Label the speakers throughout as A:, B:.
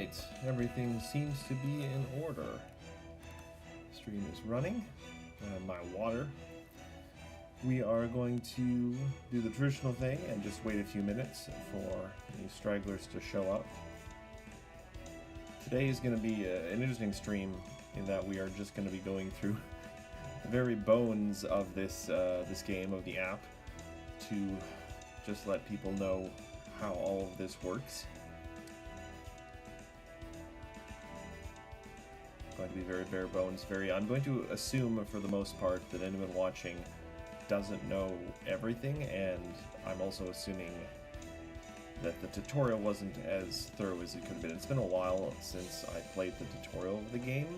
A: Alright, everything seems to be in order. Stream is running. My water. We are going to do the traditional thing and just wait a few minutes for the stragglers to show up. Today is going to be an interesting stream in that we are just going to be going through the very bones of this game, of the app, to just let people know how all of this works. Going to be very bare bones. I'm going to assume for the most part that anyone watching doesn't know everything, and I'm also assuming that the tutorial wasn't as thorough as it could have been. It's been a while since I played the tutorial of the game,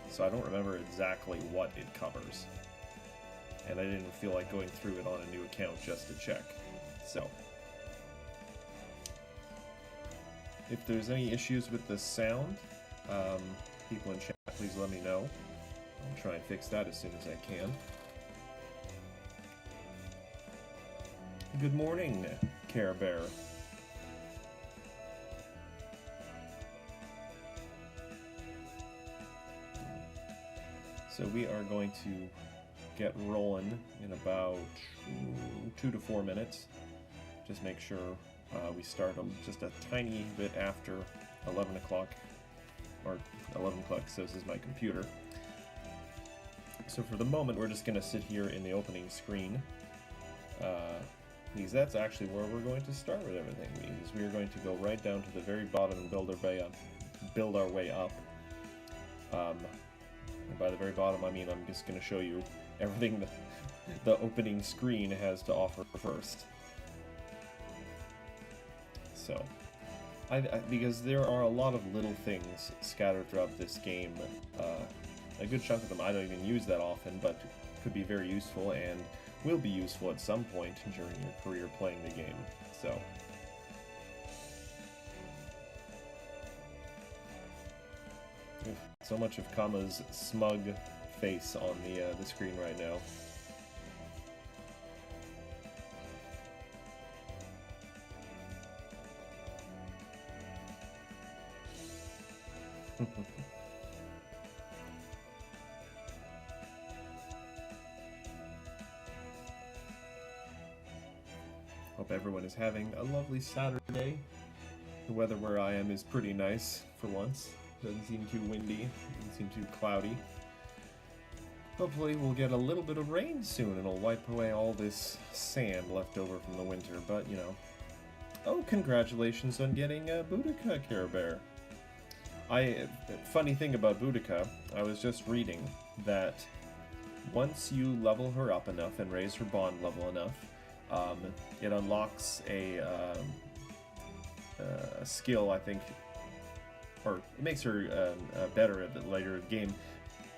A: so I don't remember exactly what it covers. And I didn't feel like going through it on a new account just to check. So, if there's any issues with the sound, people in chat, please let me know. I'll try and fix that as soon as I can. Good morning, Care Bear. So we are going to get rolling in about 2 to 4 minutes. Just make sure we start them just a tiny bit after 11 o'clock. Or 11 o'clock, so this is my computer. So for the moment, we're just going to sit here in the opening screen, because that's actually where we're going to start with everything. Because we are going to go right down to the very bottom and build our way up. And by the very bottom, I mean I'm just going to show you everything that the opening screen has to offer first. So, because there are a lot of little things scattered throughout this game. A good chunk of them I don't even use that often, but could be very useful and will be useful at some point during your career playing the game. So, so much of Kama's smug face on the screen right now. Hope everyone is having a lovely Saturday. The weather where I am is pretty nice for once. Doesn't seem too windy, doesn't seem too cloudy. Hopefully we'll get a little bit of rain soon and it'll wipe away all this sand left over from the winter, but you know. Oh, congratulations on getting Boudica, Care Bear. Funny thing about Boudica, I was just reading that once you level her up enough and raise her bond level enough, it unlocks a skill, I think, or it makes her better at the later game,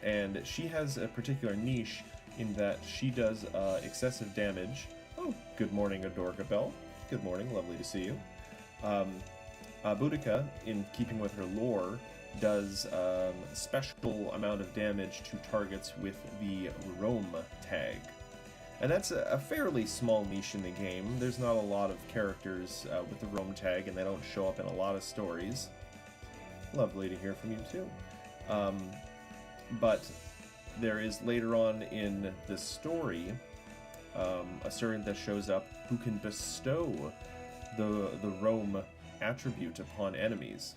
A: and she has a particular niche in that she does excessive damage. Oh, good morning, Adorka Bell. Good morning, lovely to see you. Boudica, in keeping with her lore, does a special amount of damage to targets with the roam tag. And that's a fairly small niche in the game. There's not a lot of characters with the roam tag, and they don't show up in a lot of stories. Lovely to hear from you too. But there is later on in the story a servant that shows up who can bestow the roam attribute upon enemies.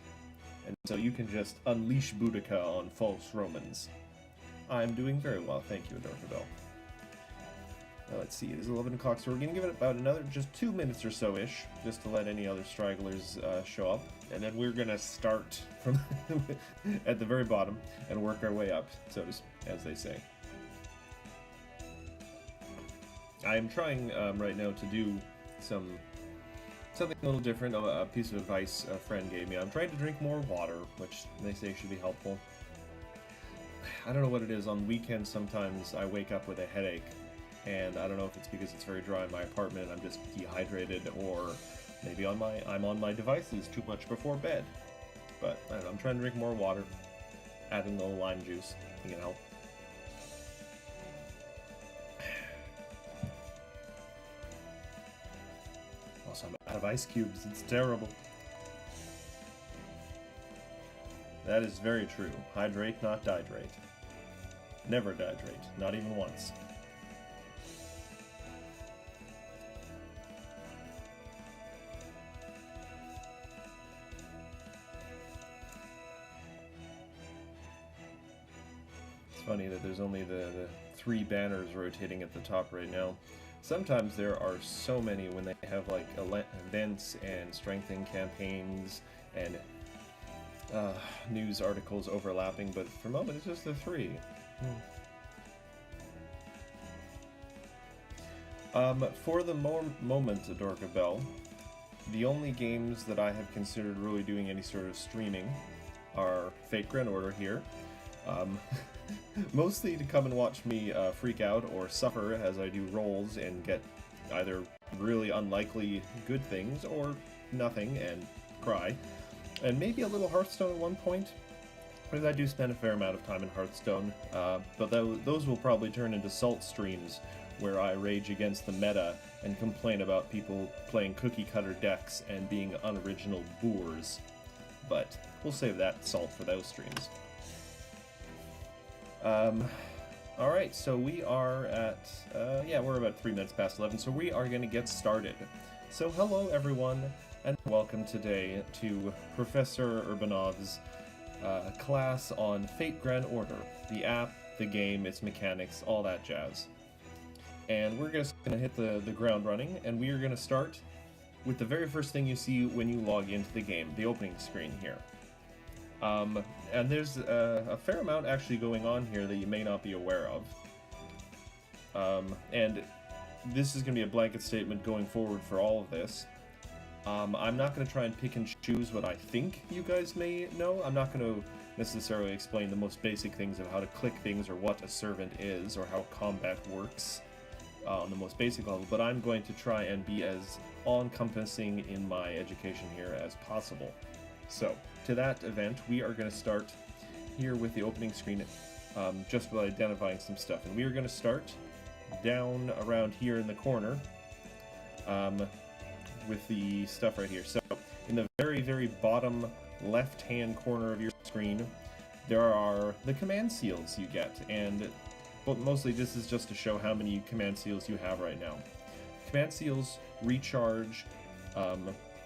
A: And so you can just unleash Boudica on false Romans. I'm doing very well, thank you, Adorka Bell. Let's see, it is 11 o'clock, so we're going to give it about another just 2 minutes or so-ish, just to let any other stragglers show up. And then we're going to start from at the very bottom and work our way up, so as they say. I am trying right now to do something a little different, a piece of advice a friend gave me. I'm trying to drink more water, which they say should be helpful. I don't know what it is. On weekends, sometimes I wake up with a headache, and I don't know if it's because it's very dry in my apartment and I'm just dehydrated, or maybe I'm on my devices too much before bed. But I don't know, I'm trying to drink more water, adding a little lime juice. It can help. Also, I'm out of ice cubes. It's terrible. That is very true. Hydrate, not dihydrate. Never dihydrate, not even once. It's funny that there's only the 3 banners rotating at the top right now. Sometimes there are so many when they have like events and strengthening campaigns and news articles overlapping, but for the moment it's just the 3. For the moment, Adorka Bell, the only games that I have considered really doing any sort of streaming are Fate Grand Order here. Mostly to come and watch me freak out or suffer as I do rolls and get either really unlikely good things or nothing and cry. And maybe a little Hearthstone at one point, because I do spend a fair amount of time in Hearthstone, but those will probably turn into Salt streams, where I rage against the meta and complain about people playing cookie-cutter decks and being unoriginal boors. But we'll save that Salt for those streams. Alright, so we are at, we're about 3 minutes past 11, so we are going to get started. So hello everyone, and welcome today to Professor Urbanov's class on Fate Grand Order. The app, the game, its mechanics, all that jazz. And we're just going to hit the ground running, and we are going to start with the very first thing you see when you log into the game, the opening screen here. And there's a fair amount actually going on here that you may not be aware of. And this is going to be a blanket statement going forward for all of this. I'm not going to try and pick and choose what I think you guys may know. I'm not going to necessarily explain the most basic things of how to click things or what a servant is or how combat works on the most basic level, but I'm going to try and be as all-encompassing in my education here as possible. So, to that event, we are going to start here with the opening screen, just by identifying some stuff. And we are going to start down around here in the corner with the stuff right here. So, in the very, very bottom left-hand corner of your screen, there are the command seals you get. And but mostly this is just to show how many command seals you have right now. Command seals recharge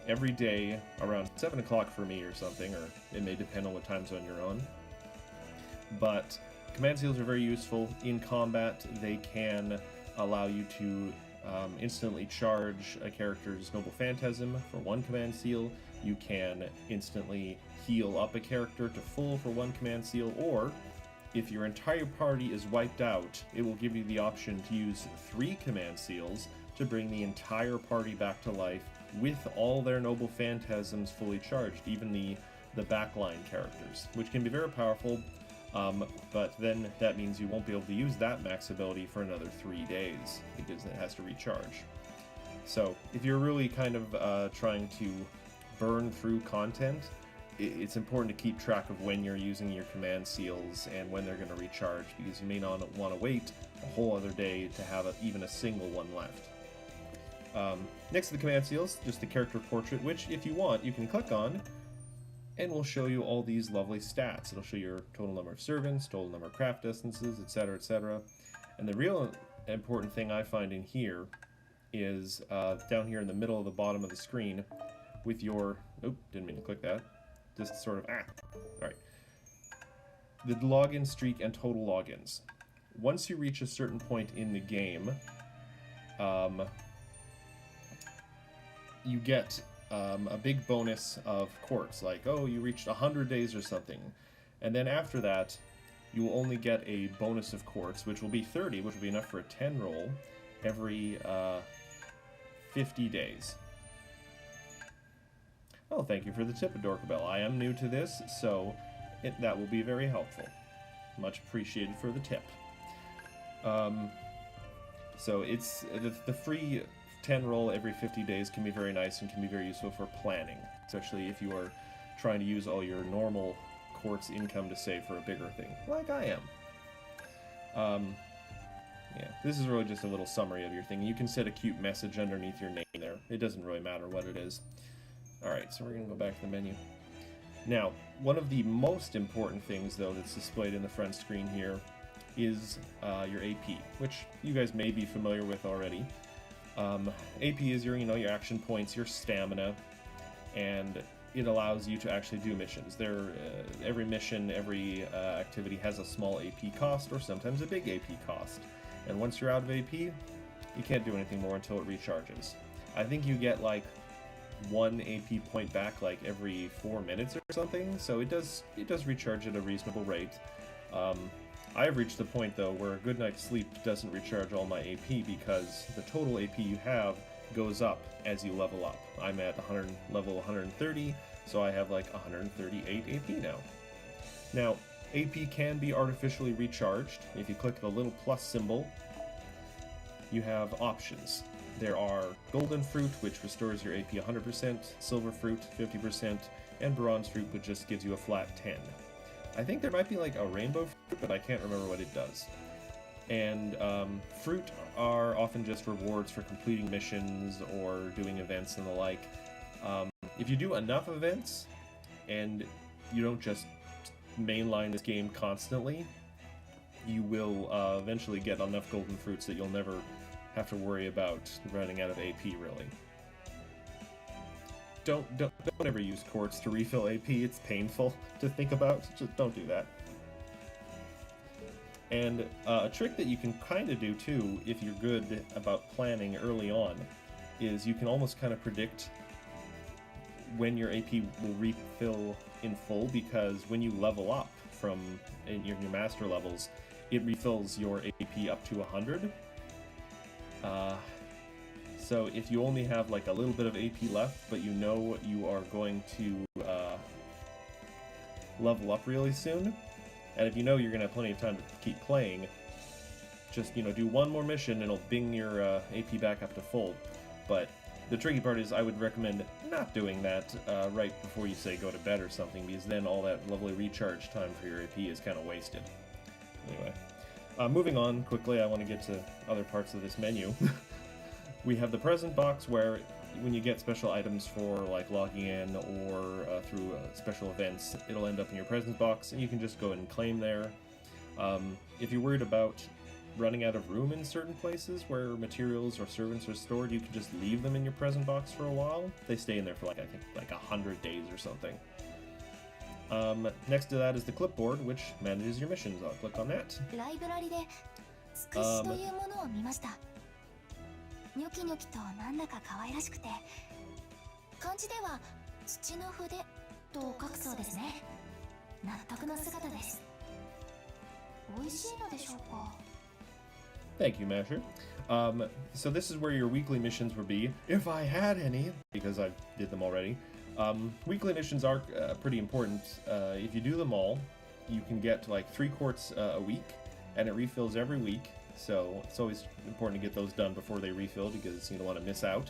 A: every day around 7 o'clock for me or something, or it may depend on what time zone you're on. But command seals are very useful in combat. They can allow you to instantly charge a character's Noble Phantasm for 1 command seal. You can instantly heal up a character to full for 1 command seal, or if your entire party is wiped out, it will give you the option to use 3 command seals to bring the entire party back to life with all their Noble Phantasms fully charged, even the backline characters, which can be very powerful, but then that means you won't be able to use that max ability for another 3 days, because it has to recharge. So, if you're really kind of trying to burn through content, it's important to keep track of when you're using your command seals and when they're going to recharge, because you may not want to wait a whole other day to have even a single one left. Next to the command seals, just the character portrait, which if you want, you can click on, and will show you all these lovely stats. It'll show your total number of servants, total number of craft distances, etc., etc. And the real important thing I find in here is down here in the middle of the bottom of the screen with your... Oh, didn't mean to click that. Just sort of... Alright. The login streak and total logins. Once you reach a certain point in the game, you get a big bonus of quartz, like, oh, you reached 100 days or something. And then after that, you will only get a bonus of quartz, which will be 30, which will be enough for a 10 roll every 50 days. Oh, thank you for the tip, Adorkabell. I am new to this, so that will be very helpful. Much appreciated for the tip. So it's the free 10 roll every 50 days can be very nice and can be very useful for planning, especially if you are trying to use all your normal quartz income to save for a bigger thing, like I am. Yeah, this is really just a little summary of your thing. You can set a cute message underneath your name there. It doesn't really matter what it is. Alright, so we're going to go back to the menu. Now, one of the most important things, though, that's displayed in the front screen here is your AP, which you guys may be familiar with already. AP is your, your action points, your stamina, and it allows you to actually do missions. Every mission, every activity has a small AP cost, or sometimes a big AP cost. And once you're out of AP, you can't do anything more until it recharges. I think you get like 1 AP point back like every 4 minutes or something, so it does recharge at a reasonable rate. I have reached the point though where a good night's sleep doesn't recharge all my AP because the total AP you have goes up as you level up. I'm at level 130, so I have like 138 AP now. Now, AP can be artificially recharged. If you click the little plus symbol, you have options. There are golden fruit, which restores your AP 100%, silver fruit 50%, and bronze fruit, which just gives you a flat 10. I think there might be like a rainbow fruit, but I can't remember what it does. And fruit are often just rewards for completing missions or doing events and the like. If you do enough events, and you don't just mainline this game constantly, you will eventually get enough golden fruits that you'll never have to worry about running out of AP, really. Don't ever use quartz to refill AP, it's painful to think about, just don't do that. And a trick that you can kind of do too, if you're good about planning early on, is you can almost kind of predict when your AP will refill in full, because when you level up from your master levels, it refills your AP up to 100. So if you only have like a little bit of AP left, but you know you are going to level up really soon, and if you know you're going to have plenty of time to keep playing, just, do one more mission and it'll bing your AP back up to full. But the tricky part is I would recommend not doing that right before you say go to bed or something, because then all that lovely recharge time for your AP is kind of wasted. Anyway, moving on quickly, I want to get to other parts of this menu. We have the present box, where when you get special items for like logging in or through special events, it'll end up in your present box, and you can just go ahead and claim there. If you're worried about running out of room in certain places where materials or servants are stored, you can just leave them in your present box for a while. They stay in there for like, I think, like 100 days or something. Next to that is the clipboard, which manages your missions. I'll click on that. Thank you, Masher. So this is where your weekly missions would be, if I had any, because I did them already. Weekly missions are pretty important. If you do them all, you can get like 3 quartz a week, and it refills every week. So it's always important to get those done before they refill, because you don't want to miss out.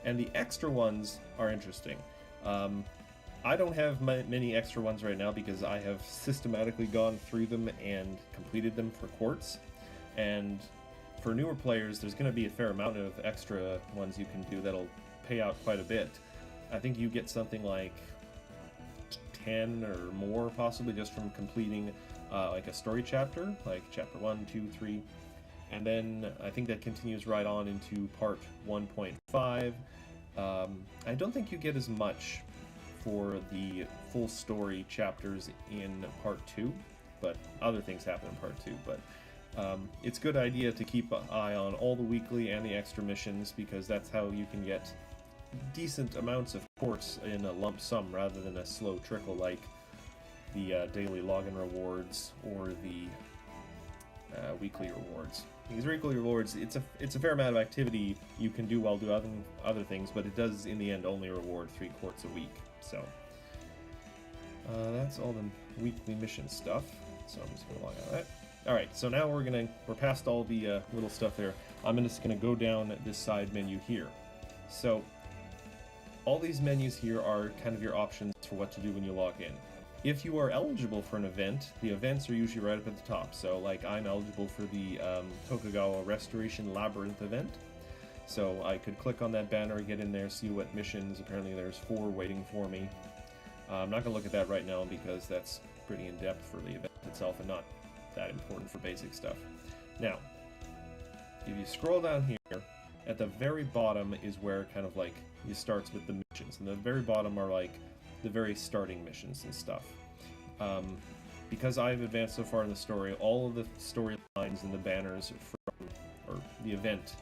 A: And the extra ones are interesting. I don't have many extra ones right now because I have systematically gone through them and completed them for quartz. And for newer players, there's going to be a fair amount of extra ones you can do that'll pay out quite a bit. I think you get something like 10 or more possibly just from completing like a story chapter, like chapter 1, 2, 3. And then I think that continues right on into part 1.5. I don't think you get as much for the full story chapters in part 2, but other things happen in part 2. But it's a good idea to keep an eye on all the weekly and the extra missions, because that's how you can get decent amounts of quartz in a lump sum rather than a slow trickle like the daily login rewards or the weekly rewards. These weekly rewards, it's a fair amount of activity you can do while doing other things, but it does in the end only reward 3 quartz a week. So that's all the weekly mission stuff. So I'm just gonna log out of that. All right, so now we're past all the little stuff there. I'm just gonna go down this side menu here. So all these menus here are kind of your options for what to do when you log in. If you are eligible for an event, the events are usually right up at the top. So like I'm eligible for the Tokugawa Restoration Labyrinth event. So I could click on that banner, get in there, see what missions. Apparently there's 4 waiting for me. I'm not going to look at that right now because that's pretty in-depth for the event itself and not that important for basic stuff. Now, if you scroll down here, at the very bottom is where kind of like it starts with the missions. And the very bottom are like the very starting missions and stuff. Because I've advanced so far in the story, all of the storylines and the banners from, or the event,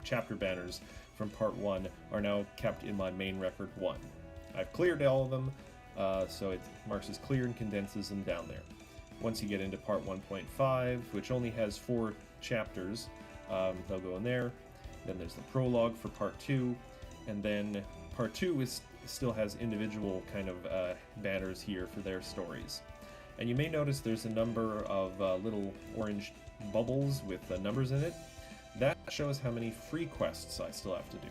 A: chapter banners from Part 1 are now kept in my main record 1. I've cleared all of them, so it marks as clear and condenses them down there. Once you get into Part 1.5, which only has 4 chapters, they'll go in there. Then there's the prologue for Part 2, and then Part 2 still has individual kind of banners here for their stories. And you may notice there's a number of little orange bubbles with numbers in it. That shows how many free quests I still have to do.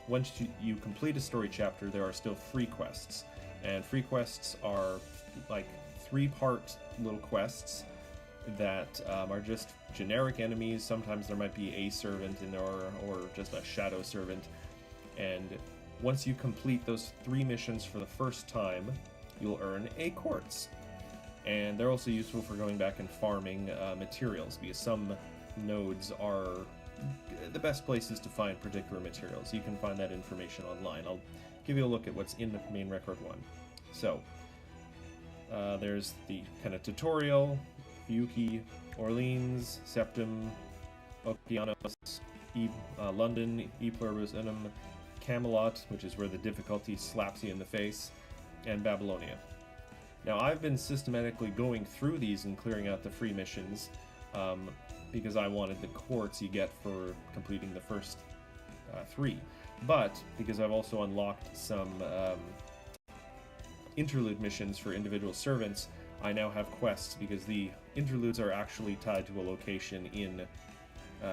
A: Once you complete a story chapter, there are still free quests. And free quests are like 3-part little quests that are just generic enemies. Sometimes there might be a servant in there or just a shadow servant. And once you complete those 3 missions for the first time, you'll earn a quartz. And they're also useful for going back and farming materials, because some nodes are the best places to find particular materials. You can find that information online. I'll give you a look at what's in the main record 1. So, there's the kind of tutorial, Yuki, Orleans, Septim, Okeanos, London, E Pluribus Unum, Camelot, which is where the difficulty slaps you in the face, and Babylonia. Now, I've been systematically going through these and clearing out the free missions because I wanted the quartz you get for completing the first 3. But because I've also unlocked some interlude missions for individual servants, I now have quests because the interludes are actually tied to a location in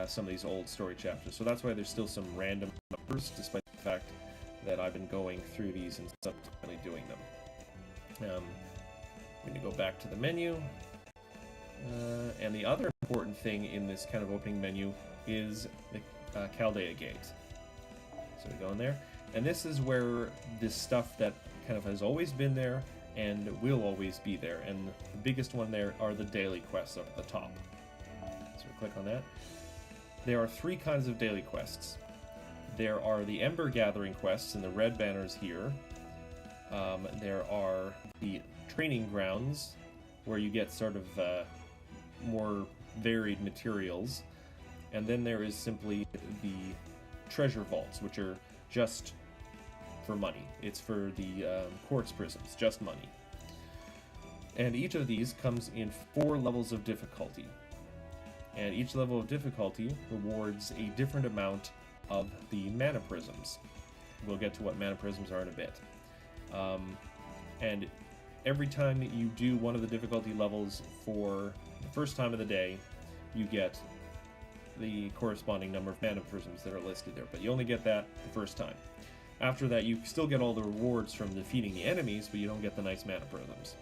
A: some of these old story chapters. So that's why there's still some random numbers, despite the fact that I've been going through these and subsequently doing them. I'm going to go back to the menu. And the other important thing in this kind of opening menu is the Chaldea Gate. So we go in there. And this is where this stuff that kind of has always been there and will always be there. And the biggest one there are the daily quests up at the top. So we click on that. There are 3 kinds of daily quests. There are the Ember Gathering quests in the red banners here. There are the training grounds, where you get sort of more varied materials. And then there is simply the treasure vaults, which are just for money. It's for the quartz prisms, just money. And each of these comes in 4 levels of difficulty. And each level of difficulty rewards a different amount of the mana prisms. We'll get to what mana prisms are in a bit. And every time you do one of the difficulty levels for the first time of the day, you get the corresponding number of mana prisms that are listed there, but you only get that the first time. After that, you still get all the rewards from defeating the enemies, but you don't get the nice mana prisms.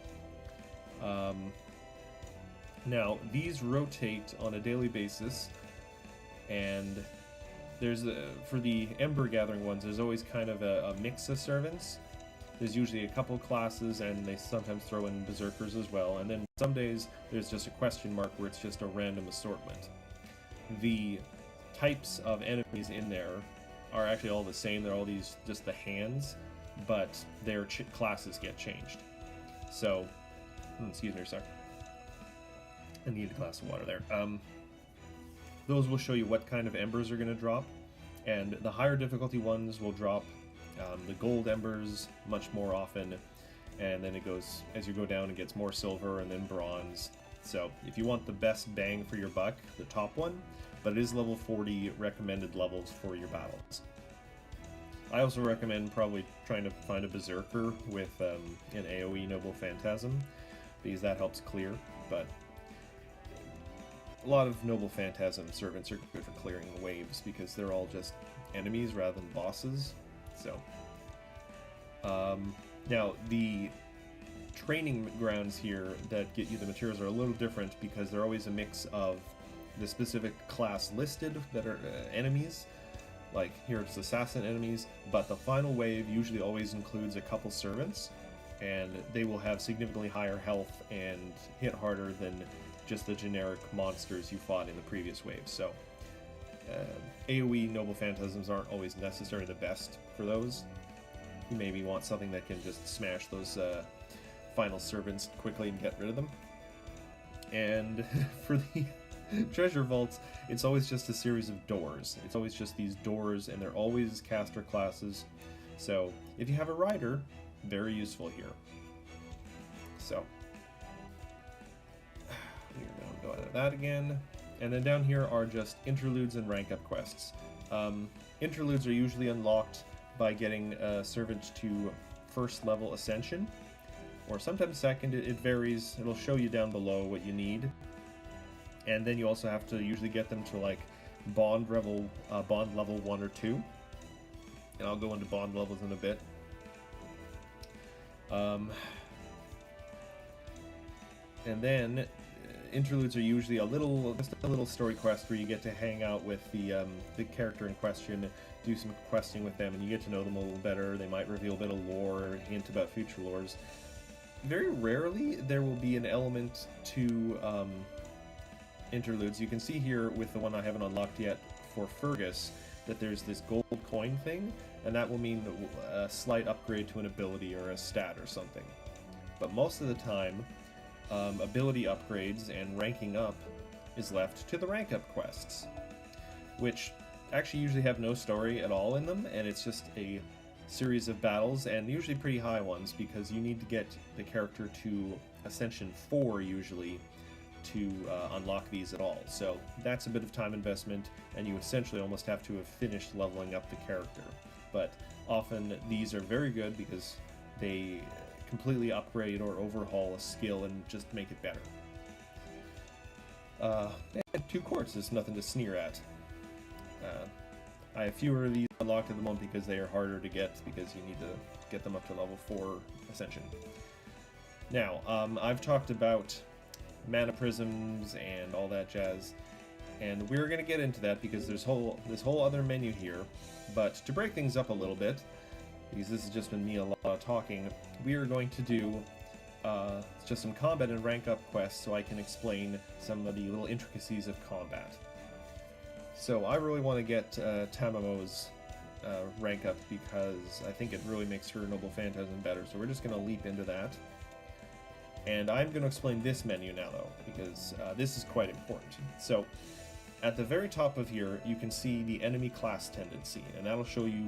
A: Now, these rotate on a daily basis, and there's for the Ember Gathering ones, there's always kind of a mix of servants. There's usually a couple classes, and they sometimes throw in berserkers as well. And then some days there's just a question mark where it's just a random assortment. The types of enemies in there are actually all the same. They're all these just the hands, but their classes get changed. So, excuse me, sorry. I need a glass of water there. Those will show you what kind of embers are going to drop, and the higher difficulty ones will drop the gold embers much more often, and then it goes, as you go down, it gets more silver and then bronze. So if you want the best bang for your buck, the top one, but it is level 40 recommended levels for your battles. I also recommend probably trying to find a berserker with an AoE Noble Phantasm, because that helps clear, but a lot of Noble Phantasm servants are good for clearing waves because they're all just enemies rather than bosses. So, now the training grounds here that get you the materials are a little different because they're always a mix of the specific class listed that are enemies, like here it's assassin enemies, but the final wave usually always includes a couple servants, and they will have significantly higher health and hit harder than just the generic monsters you fought in the previous waves. So AoE Noble Phantasms aren't always necessarily the best for those. You maybe want something that can just smash those final servants quickly and get rid of them. And for the treasure vaults, it's always just a series of doors. It's always just these doors, and they're always caster classes. So if you have a rider, very useful here. So we're going to go out of that again. And then down here are just interludes and rank up quests. Interludes are usually unlocked by getting a servant to first level ascension, or sometimes second. It varies. It'll show you down below what you need. And then you also have to usually get them to like bond level 1 or 2. And I'll go into bond levels in a bit. And then interludes are usually just a little story quest where you get to hang out with the character in question, do some questing with them, and you get to know them a little better. They might reveal a bit of lore or hint about future lores. Very rarely there will be an element to interludes. You can see here with the one I haven't unlocked yet for Fergus that there's this gold coin thing, and that will mean a slight upgrade to an ability or a stat or something. But most of the time, ability upgrades and ranking up is left to the rank up quests, which actually usually have no story at all in them, and it's just a series of battles, and usually pretty high ones, because you need to get the character to Ascension 4 usually to unlock these at all. So that's a bit of time investment, and you essentially almost have to have finished leveling up the character. But often these are very good because they completely upgrade or overhaul a skill and just make it better. And 2 quartz is nothing to sneer at. I have fewer of these unlocked at the moment because they are harder to get, because you need to get them up to level 4 Ascension. Now, I've talked about mana prisms and all that jazz, and we're going to get into that because there's this whole other menu here. But to break things up a little bit, because this has just been me a lot of talking, we are going to do just some combat and rank up quests so I can explain some of the little intricacies of combat. So I really want to get Tamamo's rank up because I think it really makes her Noble Phantasm better, so we're just going to leap into that. And I'm going to explain this menu now, though, because this is quite important. So, at the very top of here, you can see the enemy class tendency, and that'll show you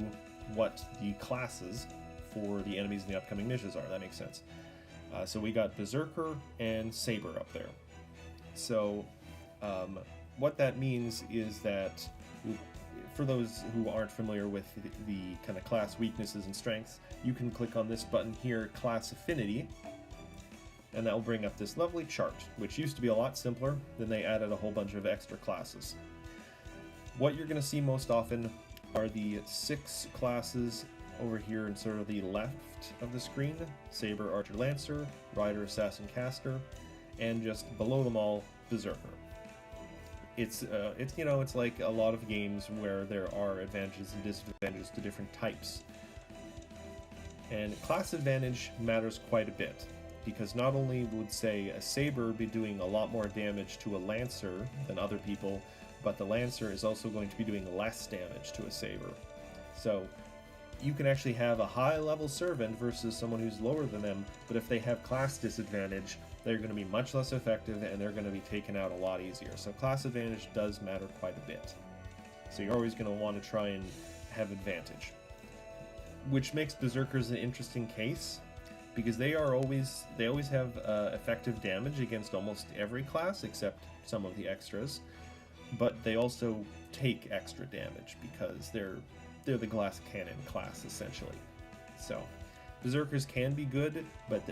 A: what the classes for the enemies in the upcoming missions are. That makes sense. So we got Berserker and Saber up there. So, what that means is that, for those who aren't familiar with the kind of class weaknesses and strengths, you can click on this button here, Class Affinity, and that will bring up this lovely chart, which used to be a lot simpler. Then they added a whole bunch of extra classes. What you're going to see most often are the 6 classes over here in sort of the left of the screen: Saber, Archer, Lancer, Rider, Assassin, Caster, and just below them all, Berserker. It's like a lot of games where there are advantages and disadvantages to different types. And class advantage matters quite a bit, because not only would, say, a Saber be doing a lot more damage to a Lancer than other people, but the Lancer is also going to be doing less damage to a Saber. So you can actually have a high-level servant versus someone who's lower than them, but if they have class disadvantage, they're going to be much less effective, and they're going to be taken out a lot easier. So class advantage does matter quite a bit. So you're always going to want to try and have advantage. Which makes Berserkers an interesting case, because they always have effective damage against almost every class except some of the extras, but they also take extra damage because they're the glass cannon class essentially. So Berserkers can be good, but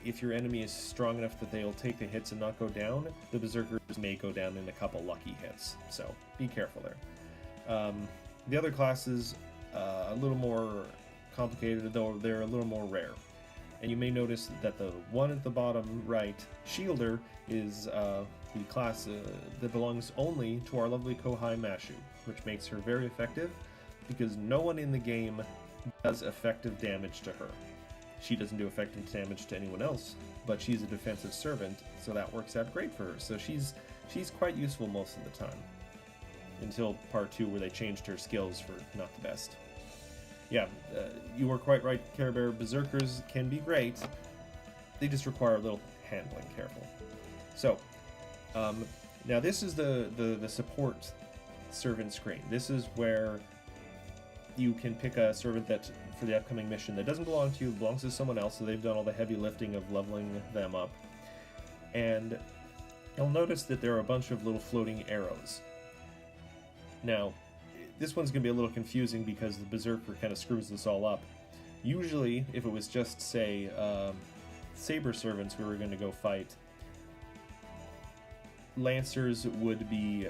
A: if your enemy is strong enough that they'll take the hits and not go down, the Berserkers may go down in a couple lucky hits, so be careful there. The other classes, a little more complicated, though they're a little more rare. And you may notice that the one at the bottom right, Shielder, is the class that belongs only to our lovely Kohai Mashu, which makes her very effective. because no one in the game does effective damage to her. She doesn't do effective damage to anyone else, but she's a defensive servant, so that works out great for her. So she's quite useful most of the time. Until part 2, where they changed her skills for not the best. Yeah, you were quite right, Care Bear. Berserkers can be great. They just require a little handling, careful. So, now this is the support servant screen. This is where you can pick a servant that, for the upcoming mission, that doesn't belong to you, belongs to someone else, so they've done all the heavy lifting of leveling them up. And you'll notice that there are a bunch of little floating arrows. Now, this one's going to be a little confusing because the Berserker kind of screws this all up. Usually, if it was just, say, Saber Servants we were going to go fight, Lancers would be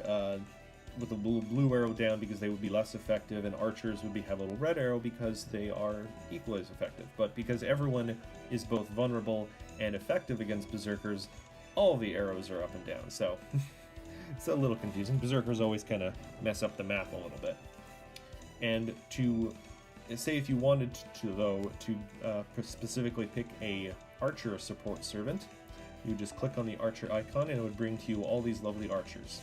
A: with a little blue arrow down because they would be less effective, and Archers would have a little red arrow because they are equally as effective. But because everyone is both vulnerable and effective against Berserkers, all the arrows are up and down, so it's a little confusing. Berserkers always kind of mess up the math a little bit. And to say if you wanted to, though, to specifically pick a Archer support servant, you just click on the Archer icon and it would bring to you all these lovely Archers.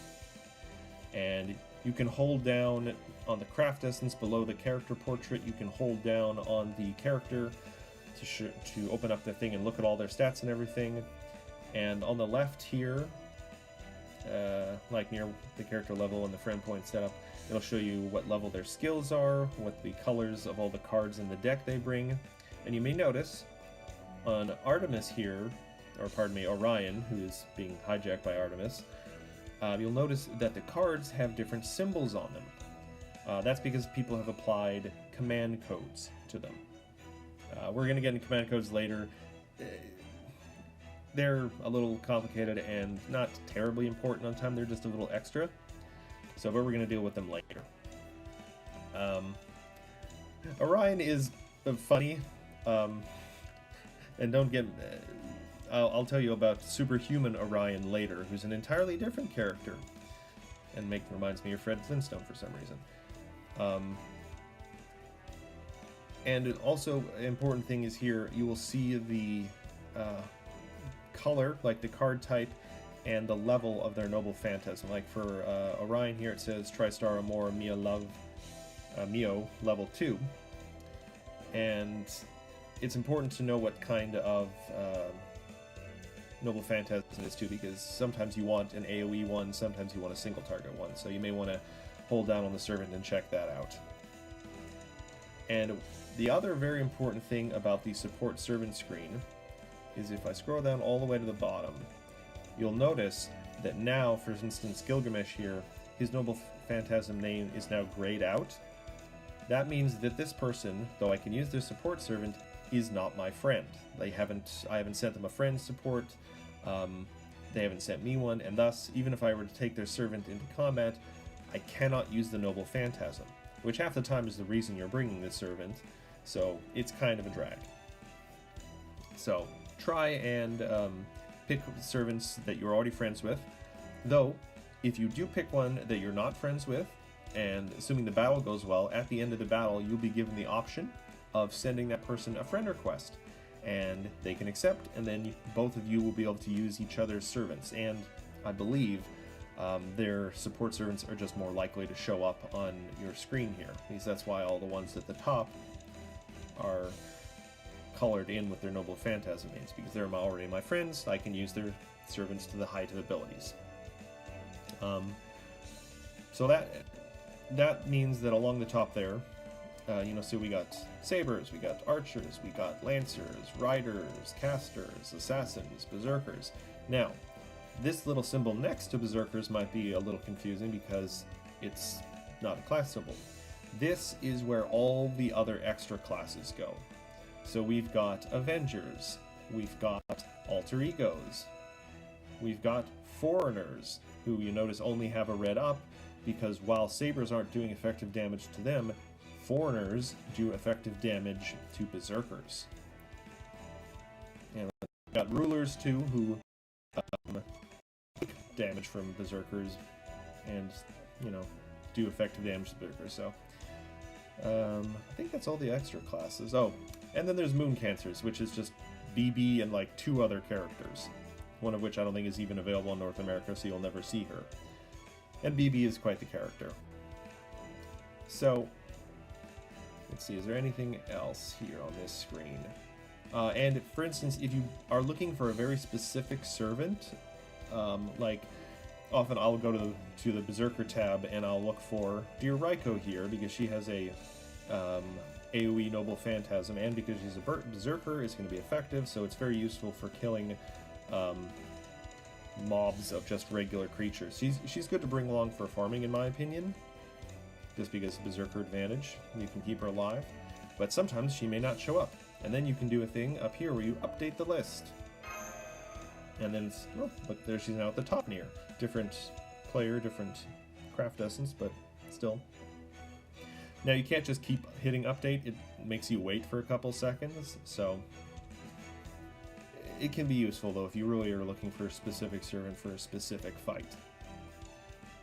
A: And you can hold down on the craft essence below the character portrait, you can hold down on the character to open up the thing and look at all their stats and everything. And on the left here, like near the character level and the friend point setup, it'll show you what level their skills are, what the colors of all the cards in the deck they bring. And you may notice on Artemis here, or pardon me, Orion, who is being hijacked by Artemis, you'll notice that the cards have different symbols on them. That's because people have applied command codes to them. We're going to get into command codes later. They're a little complicated and not terribly important on time, they're just a little extra. So, but we're going to deal with them later. Orion is funny, and don't get... I'll tell you about Superhuman Orion later, who's an entirely different character, and reminds me of Fred Flintstone for some reason. And also, an important thing is here, you will see the color, like the card type, and the level of their Noble Phantasm. Like for Orion here, it says TriStar Amor Mio level 2. And it's important to know what kind of Noble Phantasm is too, because sometimes you want an AoE one, sometimes you want a single target one, so you may want to hold down on the servant and check that out. And the other very important thing about the support servant screen is if I scroll down all the way to the bottom, you'll notice that now, for instance, Gilgamesh here, his Noble Phantasm name is now grayed out. That means that this person, though I can use their support servant, is not my friend. I haven't sent them a friend support, they haven't sent me one, and thus, even if I were to take their servant into combat, I cannot use the Noble Phantasm, which half the time is the reason you're bringing this servant, so it's kind of a drag. So, try and pick servants that you're already friends with, though, if you do pick one that you're not friends with, and assuming the battle goes well, at the end of the battle, you'll be given the option of sending that person a friend request, and they can accept, and then both of you will be able to use each other's servants, and I believe their support servants are just more likely to show up on your screen here, because that's why all the ones at the top are colored in with their Noble Phantasm names, because they're already my friends. I can use their servants to the height of abilities. So that means that along the top there, so we got Sabers, we got Archers, we got Lancers, Riders, Casters, Assassins, Berserkers. Now, this little symbol next to Berserkers might be a little confusing because it's not a class symbol. This is where all the other extra classes go. So we've got Avengers, we've got Alter Egos, we've got Foreigners, who you notice only have a red up, because while Sabers aren't doing effective damage to them, Foreigners do effective damage to Berserkers. And we've got Rulers too, who take damage from Berserkers and, do effective damage to Berserkers. So I think that's all the extra classes. Oh, and then there's Moon Cancers, which is just BB and like 2 other characters. One of which I don't think is even available in North America, so you'll never see her. And BB is quite the character. So, let's see, is there anything else here on this screen? And for instance, if you are looking for a very specific servant, like often I'll go to the Berserker tab and I'll look for Dear Raiko here because she has a AoE Noble Phantasm, and because she's a Berserker, it's going to be effective, so it's very useful for killing mobs of just regular creatures. She's good to bring along for farming, in my opinion, just because Berserker advantage, you can keep her alive, but sometimes she may not show up, and then you can do a thing up here where you update the list. And then it's, oh, look, there she's now at the top near. Different player, different craft essence, but still. Now you can't just keep hitting update, it makes you wait for a couple seconds, so it can be useful though if you really are looking for a specific servant for a specific fight.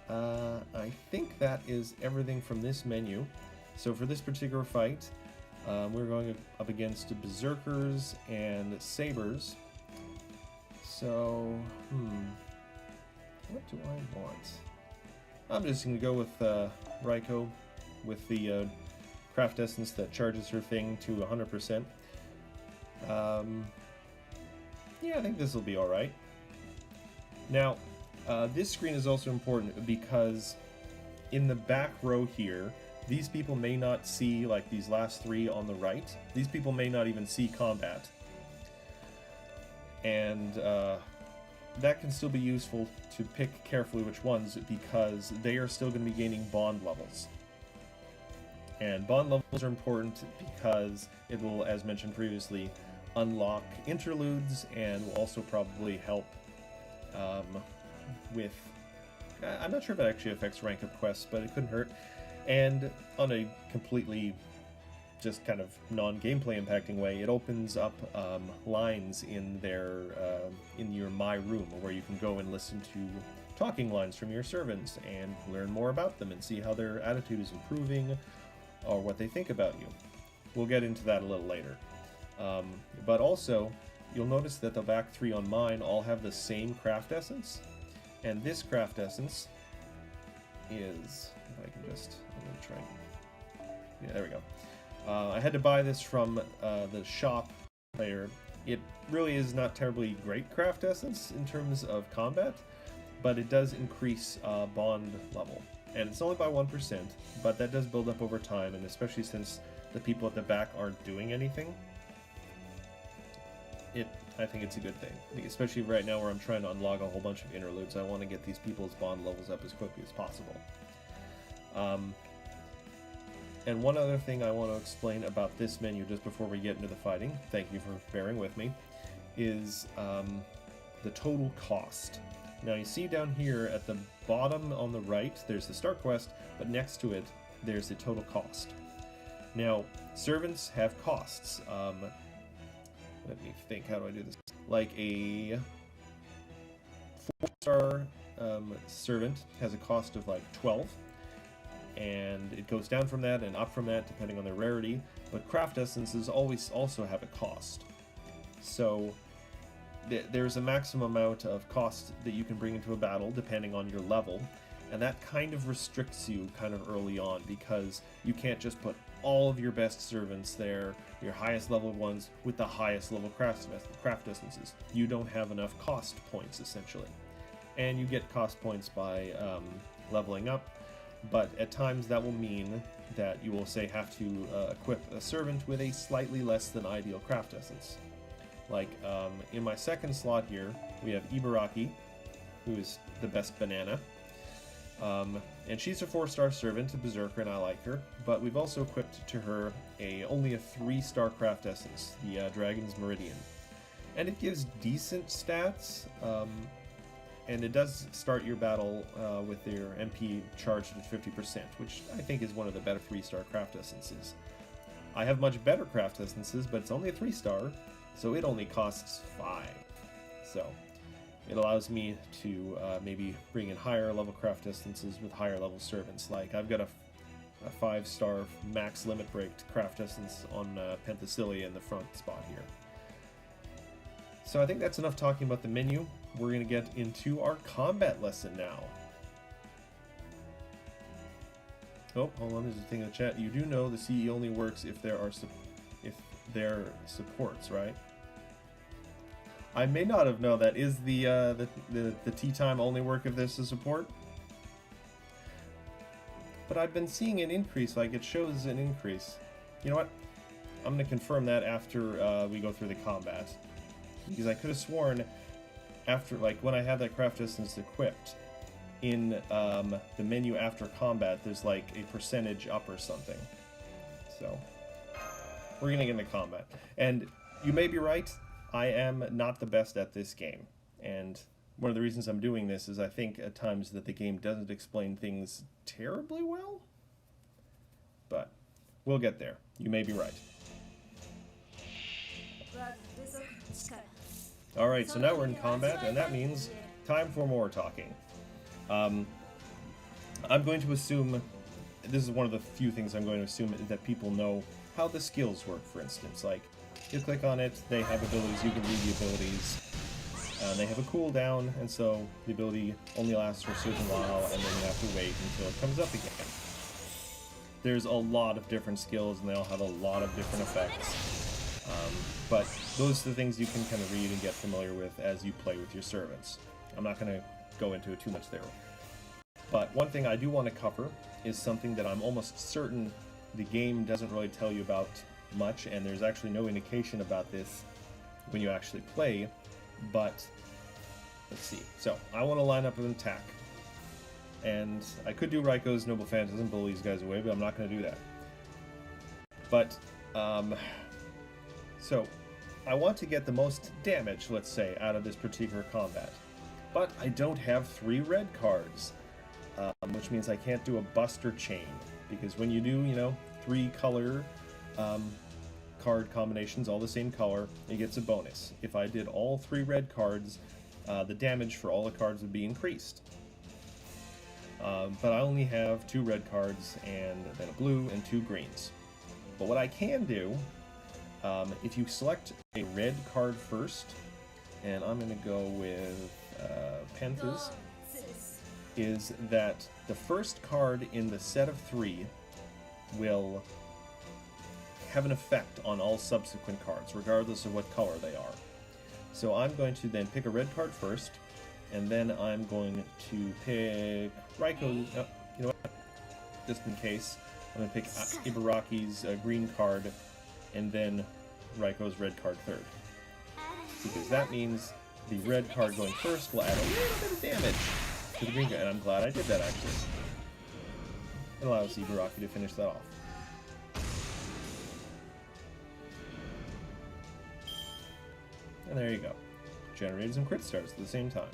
A: I think that is everything from this menu. So for this particular fight, we're going up against Berserkers and Sabers. So, what do I want? I'm just going to go with Raiko with the craft essence that charges her thing to 100%. Yeah, I think this will be alright. Now, this screen is also important because in the back row here, these people may not see, like these last 3 on the right, these people may not even see combat. And that can still be useful to pick carefully which ones, because they are still going to be gaining bond levels. And bond levels are important because it will, as mentioned previously, unlock interludes and will also probably help with... I'm not sure if it actually affects rank up quests, but it couldn't hurt. And on a completely just kind of non-gameplay impacting way, it opens up lines in their in your My Room, where you can go and listen to talking lines from your servants and learn more about them and see how their attitude is improving or what they think about you. We'll get into that a little later. But also, you'll notice that the back 3 on mine all have the same craft essence, and this craft essence is, if I can just, I'm going to try, yeah, there we go. I had to buy this from the shop player. It really is not terribly great craft essence in terms of combat, but it does increase bond level. And it's only by 1%, but that does build up over time, and especially since the people at the back aren't doing anything, I think it's a good thing. Especially right now where I'm trying to unlock a whole bunch of interludes, I want to get these people's bond levels up as quickly as possible. And one other thing I want to explain about this menu just before we get into the fighting, thank you for bearing with me, is the total cost. Now you see down here at the bottom on the right, there's the start quest, but next to it, there's the total cost. Now, servants have costs. Let me think, how do I do this? Like a 4-star servant has a cost of like 12, and it goes down from that and up from that depending on their rarity, but craft essences always also have a cost. So there's a maximum amount of cost that you can bring into a battle depending on your level, and that kind of restricts you kind of early on, because you can't just put all of your best servants there, your highest level ones, with the highest level craft essences. You don't have enough cost points, essentially. And you get cost points by leveling up, but at times that will mean that you will, say, have to equip a servant with a slightly less than ideal craft essence. Like, in my second slot here, we have Ibaraki, who is the best banana. And she's a 4-star servant, a Berserker, and I like her, but we've also equipped to her only a 3-star craft essence, the Dragon's Meridian. And it gives decent stats, and it does start your battle with your MP charged at 50%, which I think is one of the better 3-star craft essences. I have much better craft essences, but it's only a 3-star, so it only costs 5. So it allows me to maybe bring in higher level craft essences with higher level servants. Like, I've got a a 5-star max limit break to craft essence on Penthesilea in the front spot here. So I think that's enough talking about the menu. We're going to get into our combat lesson now. Oh, hold on, there's a thing in the chat. You do know the CE only works if there are supports, right? I may not have known that. Is the tea time only work if there's a support? But I've been seeing an increase, like it shows an increase. You know what? I'm going to confirm that after we go through the combat. Because I could have sworn after, like, when I have that craft essence equipped, in the menu after combat, there's like a percentage up or something. So, we're going to get into combat. And you may be right, I am not the best at this game. And one of the reasons I'm doing this is I think at times that the game doesn't explain things terribly well. But we'll get there. You may be right. Alright, so now we're in combat, and that means time for more talking. I'm going to assume, this is one of the few things I'm going to assume, that people know how the skills work, for instance. Like, you click on it, they have abilities, you can read the abilities. They have a cooldown, and so the ability only lasts for a certain while, and then you have to wait until it comes up again. There's a lot of different skills, and they all have a lot of different effects. But those are the things you can kind of read and get familiar with as you play with your servants. I'm not going to go into it too much there. But one thing I do want to cover is something that I'm almost certain the game doesn't really tell you about much, and there's actually no indication about this when you actually play. But let's see. So I want to line up an attack, and I could do Raiko's Noble Phantasm, blow these guys away, but I'm not going to do that. But so I want to get the most damage, let's say, out of this particular combat. But I don't have 3 red cards, which means I can't do a Buster Chain, because when you do, 3 color card combinations, all the same color, it gets a bonus. If I did all 3 red cards, the damage for all the cards would be increased. But I only have 2 red cards, and then a blue and 2 greens. But what I can do, if you select a red card first, and I'm going to go with Penthas, is that the first card in the set of 3 will have an effect on all subsequent cards, regardless of what color they are. So I'm going to then pick a red card first, and then I'm going to pick Raiko. You know what? Just in case, I'm going to pick Ibaraki's green card, and then Raiko's red card third. Because that means the red card going first will add a little bit of damage to the green card, and I'm glad I did that actually. It allows Ibaraki to finish that off. And there you go. Generated some crit stars at the same time.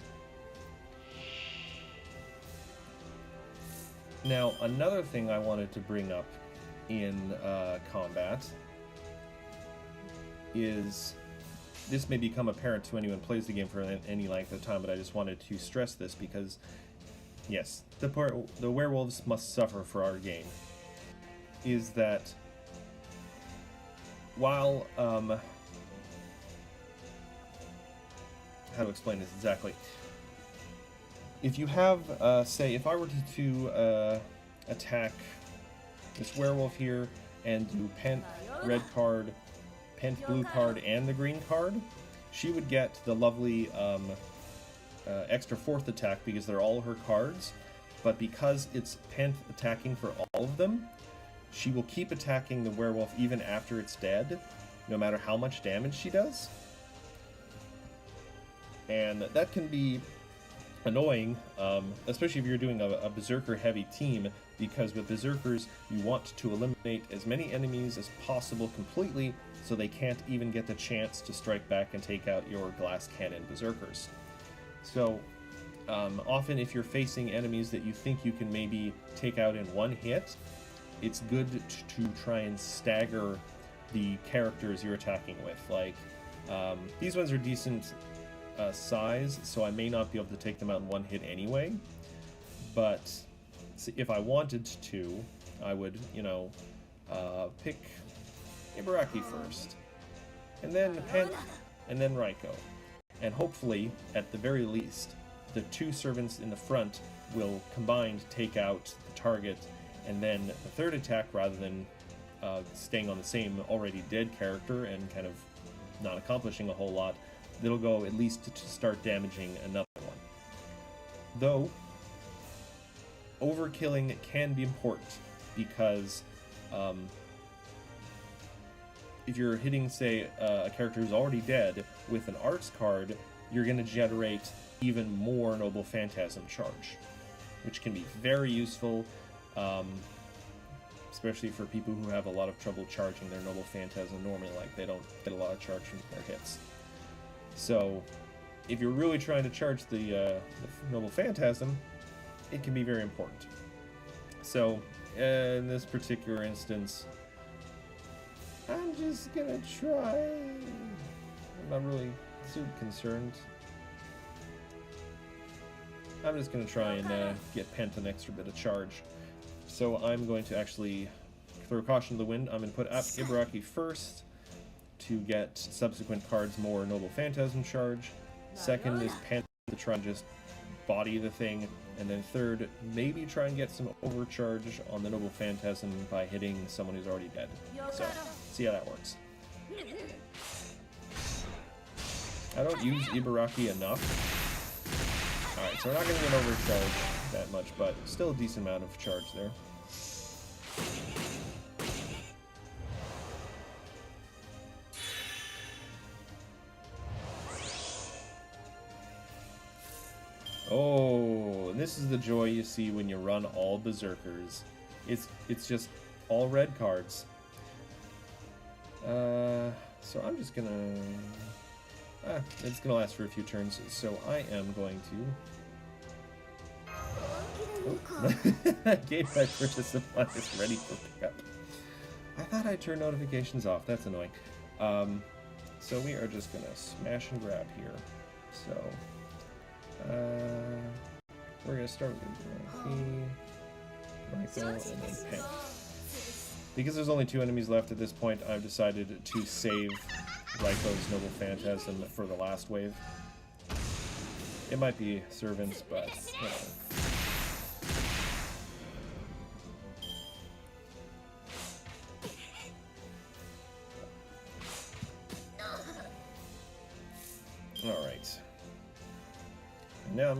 A: Now, another thing I wanted to bring up in combat is, this may become apparent to anyone who plays the game for any length of time, but I just wanted to stress this because, yes, the werewolves must suffer for our game, is that while, how to explain this exactly? If you have, say, if I were to attack this werewolf here and do Pent red card, Pent blue card, and the green card, she would get the lovely extra 4th attack because they're all her cards, but because it's Pent attacking for all of them, she will keep attacking the werewolf even after it's dead, no matter how much damage she does. And that can be annoying, especially if you're doing a Berserker heavy team, because with Berserkers you want to eliminate as many enemies as possible completely so they can't even get the chance to strike back and take out your glass cannon Berserkers. So often if you're facing enemies that you think you can maybe take out in one hit, it's good to try and stagger the characters you're attacking with. Like, these ones are decent size, so I may not be able to take them out in one hit anyway, but if I wanted to, I would, you know, pick Ibaraki first, and then and then Raiko. And hopefully, at the very least, the two servants in the front will combine to take out the target, and then the third attack, rather than staying on the same already dead character and kind of not accomplishing a whole lot, it'll go at least to start damaging another one. Though, overkilling can be important, because if you're hitting, say, a character who's already dead with an arts card, you're going to generate even more Noble Phantasm charge, which can be very useful, especially for people who have a lot of trouble charging their Noble Phantasm normally, like they don't get a lot of charge from their hits. So, if you're really trying to charge the Noble Phantasm, it can be very important. So, in this particular instance, I'm just gonna try. I'm not really too concerned. I'm just gonna try and get Pent an extra bit of charge. So I'm going to actually throw caution to the wind. I'm going to put up Ibaraki first to get subsequent cards more Noble Phantasm charge. Second is Pent to try and just body the thing. And then third, maybe try and get some overcharge on the Noble Phantasm by hitting someone who's already dead. So, see how that works. I don't use Ibaraki enough. Alright, so we're not going to get overcharged that much, but still a decent amount of charge there. Oh, and this is the joy you see when you run all Berserkers. It's just all red cards. So I'm just gonna... it's gonna last for a few turns, so I am going to... Oh. Gate by purchase supply is ready for pickup. I thought I'd turn notifications off. That's annoying. So we are just gonna smash and grab here. So... we're gonna start with Raiko, and then Pent. Because there's only two enemies left at this point, I've decided to save Raiko's Noble Phantasm for the last wave. It might be servants, but you know. Alright. Now,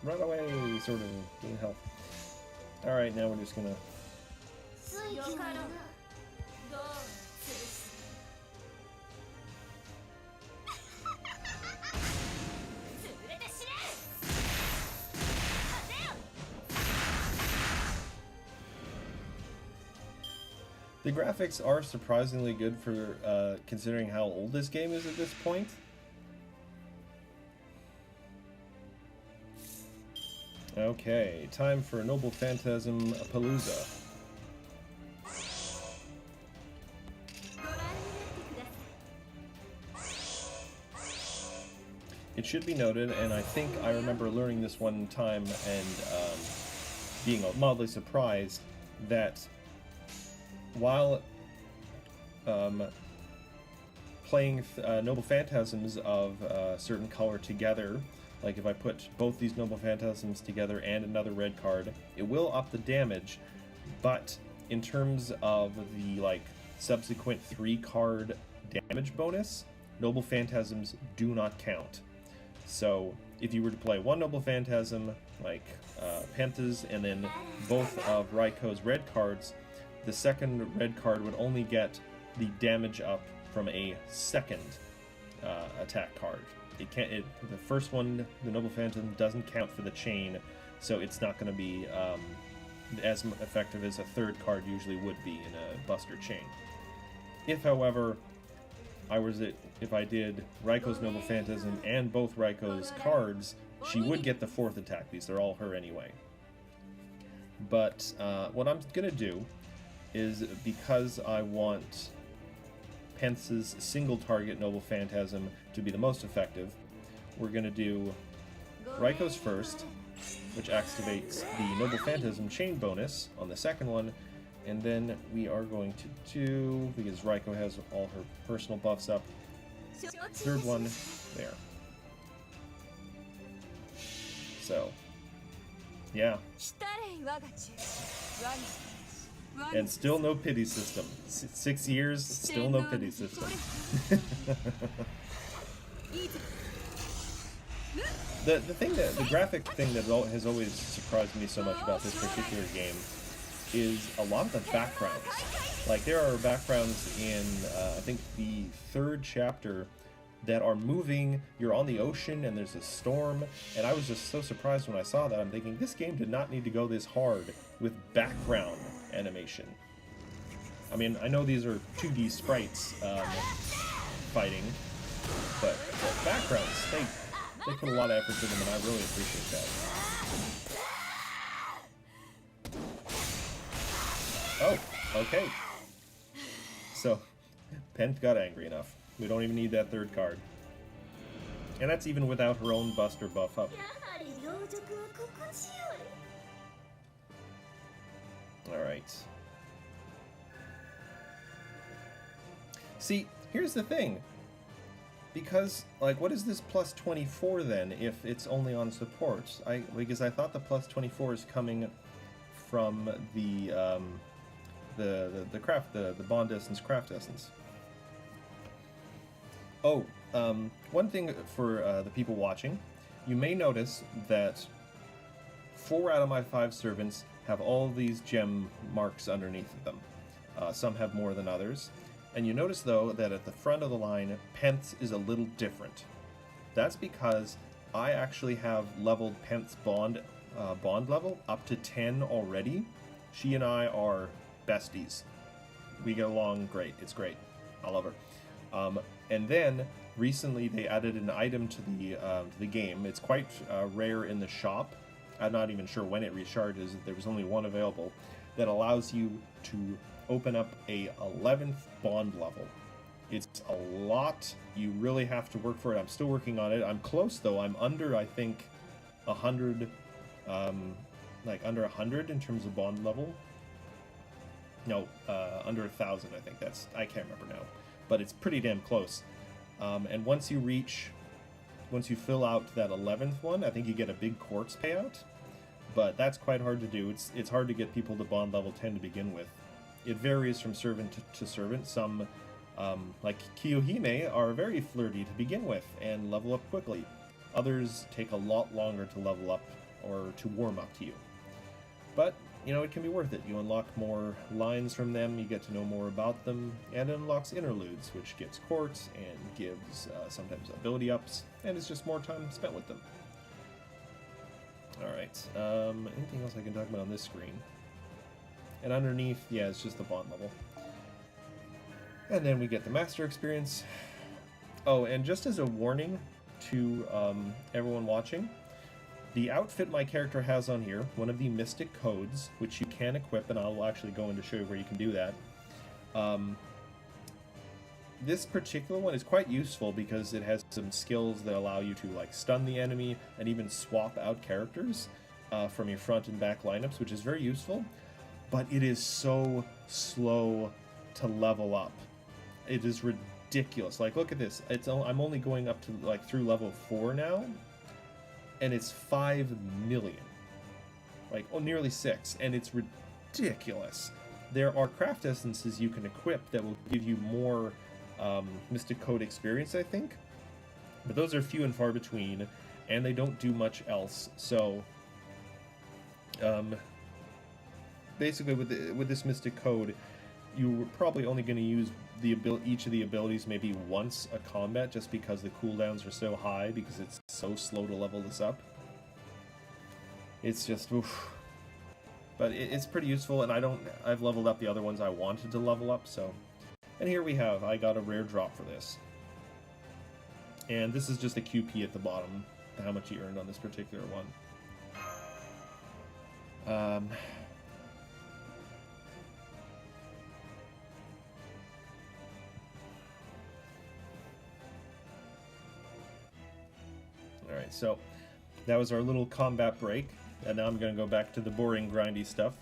A: run away, sort of, gain health. Alright, now we're just gonna... The graphics are surprisingly good for considering how old this game is at this point. Okay, time for Noble Phantasm Palooza. It should be noted, and I think I remember learning this one time and being mildly surprised, that while playing Noble Phantasms of a certain color together, like if I put both these Noble Phantasms together and another red card, it will up the damage, but in terms of the subsequent 3-card damage bonus, Noble Phantasms do not count. So if you were to play one Noble Phantasm, like Penta's, and then both of Raiko's red cards, the second red card would only get the damage up from a second attack card. It can't. The first one, the Noble Phantasm, doesn't count for the chain, so it's not going to be as effective as a third card usually would be in a Buster chain. If, however, if I did Raiko's Noble Phantasm and both Raiko's cards, she would get the fourth attack because they're all her anyway. But what I'm going to do is, because I want Pence's single target Noble Phantasm to be the most effective, we're going to do Raiko's first, which activates the Noble Phantasm chain bonus on the second one. And then we are going to do, because Raiko has all her personal buffs up, third one there. So, yeah. And still no pity system. 6 years, still no pity system. The graphic thing that has always surprised me so much about this particular game is a lot of the backgrounds. Like, there are backgrounds in, I think, the third chapter that are moving. You're on the ocean and there's a storm, and I was just so surprised when I saw that. I'm thinking, this game did not need to go this hard with background animation. I mean, I know these are 2D sprites fighting, but the backgrounds, they put a lot of effort into them, and I really appreciate that. Oh, okay. So, Pent got angry enough. We don't even need that third card. And that's even without her own Buster buff up. Alright. See, here's the thing. Because, like, what is this plus 24 then, if it's only on support? Because I thought the plus 24 is coming from the Bond Essence Craft Essence. Oh, one thing for the people watching, you may notice that 4 out of my 5 servants have all these gem marks underneath them. Some have more than others. And you notice, though, that at the front of the line, Pent's is a little different. That's because I actually have leveled Pent's bond level up to 10 already. She and I are besties. We get along great. It's great. I love her. And then recently they added an item to the game. It's quite rare in the shop. I'm not even sure when it recharges. There was only one available that allows you to open up a 11th bond level. It's a lot. You really have to work for it. I'm still working on it. I'm close though. I'm under, I think, 100, like under 100 in terms of bond level. No, under 1,000. I think I can't remember now, but it's pretty damn close. And once you fill out that 11th one, I think you get a big quartz payout. But that's quite hard to do. It's hard to get people to bond level 10 to begin with. It varies from servant to servant. Some, like Kiyohime, are very flirty to begin with and level up quickly. Others take a lot longer to level up or to warm up to you. But, you know, it can be worth it. You unlock more lines from them, you get to know more about them, and it unlocks interludes, which gives quartz and gives sometimes ability ups, and it's just more time spent with them. Alright, anything else I can talk about on this screen? And underneath, yeah, it's just the bond level. And then we get the master experience. Oh, and just as a warning to everyone watching, the outfit my character has on here, one of the mystic codes, which you can equip, and I'll actually go in to show you where you can do that. This particular one is quite useful because it has some skills that allow you to like stun the enemy and even swap out characters from your front and back lineups, which is very useful. But it is so slow to level up. It is ridiculous. Like, look at this. I'm only going up to like through level 4 now, and it's 5 million. Like, oh, nearly 6, and it's ridiculous. There are craft essences you can equip that will give you more Mystic Code experience, I think. But those are few and far between, and they don't do much else. So, basically, with this Mystic Code, you're probably only going to use each of the abilities maybe once a combat, just because the cooldowns are so high, because it's so slow to level this up. It's just, oof. But it's pretty useful, and I've leveled up the other ones I wanted to level up, so. And here we have, I got a rare drop for this. And this is just a QP at the bottom, how much you earned on this particular one. Alright, so that was our little combat break. And now I'm going to go back to the boring, grindy stuff.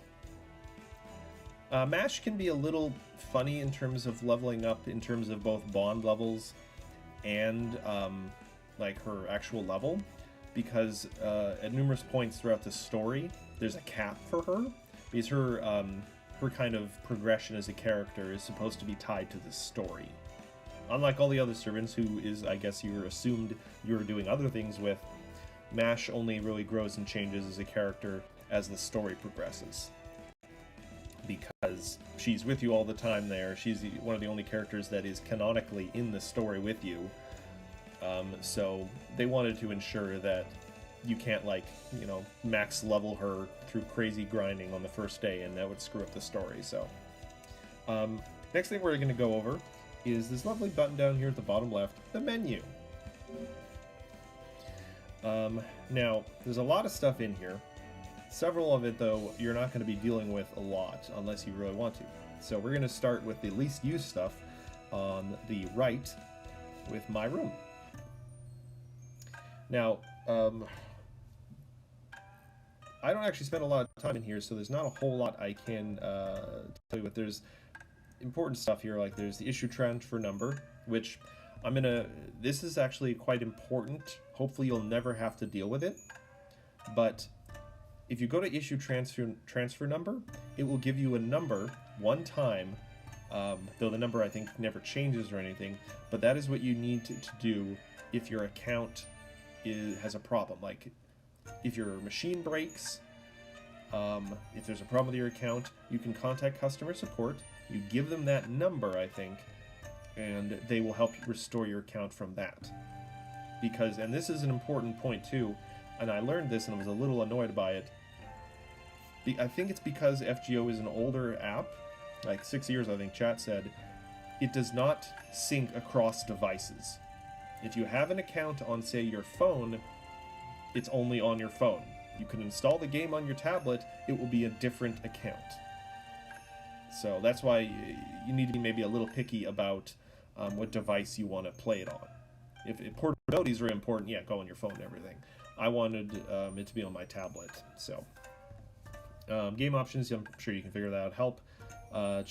A: MASH can be a little funny in terms of leveling up, in terms of both bond levels and like her actual level, because at numerous points throughout the story, there's a cap for her, because her kind of progression as a character is supposed to be tied to the story. Unlike all the other servants, who is, I guess, you're assumed you're doing other things with, MASH only really grows and changes as a character as the story progresses. Because she's with you all the time there. She's one of the only characters that is canonically in the story with you. So they wanted to ensure that you can't, like, you know, max level her through crazy grinding on the first day, and that would screw up the story. So next thing we're going to go over is this lovely button down here at the bottom left, the menu. Now, there's a lot of stuff in here. Several of it, though, you're not going to be dealing with a lot unless you really want to. So we're going to start with the least used stuff on the right with My Room. Now, I don't actually spend a lot of time in here, so there's not a whole lot I can tell you, but there's important stuff here, like there's the issue transfer number, which this is actually quite important. Hopefully you'll never have to deal with it, but if you go to issue transfer number, it will give you a number one time, though the number I think never changes or anything, but that is what you need to do if your account has a problem. Like if your machine breaks, if there's a problem with your account, you can contact customer support, you give them that number, I think, and they will help you restore your account from that. Because, and this is an important point too, and I learned this and I was a little annoyed by it. I think it's because FGO is an older app, like 6 years I think chat said, it does not sync across devices. If you have an account on, say, your phone, it's only on your phone. You can install the game on your tablet, it will be a different account. So that's why you need to be maybe a little picky about what device you want to play it on. If portability is very important, yeah, go on your phone and everything. I wanted it to be on my tablet, so. Game options, I'm sure you can figure that out. Help, change